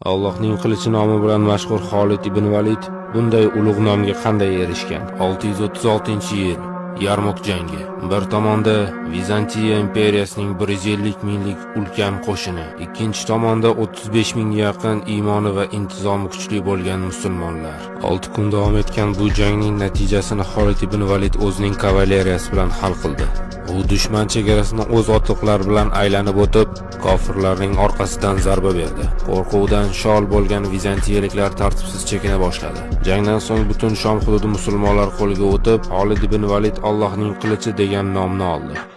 Allohning qilichi nomi bilan mashhur Xolid ibn Valid bunday ulug' nomga qanday erishgan? 636-yil Yarmuk jangi. Bir tomonda Vizantiya imperiyasining 150 minglik ulkan qo'shini, ikkinchi tomonda 35 mingga yaqin iymoni va intizomi kuchli bo'lgan musulmonlar. 6 kun davom etgan bu jangning natijasini Xolid ibn Valid o'zining kavaleriyasi bilan hal qildi. U dushman chegarasini o'z otliqlari bilan aylanib o'tib, kofirlarning orqasidan zarba berdi. Qo'rquvdan shol bo'lgan vizantiyaliklar tartibsiz chekina boshladi. Jangdan so'ng butun Shom hududi musulmonlar qo'liga o'tib, Xolid ibn Valid Allohning qilichi degan nomni oldi.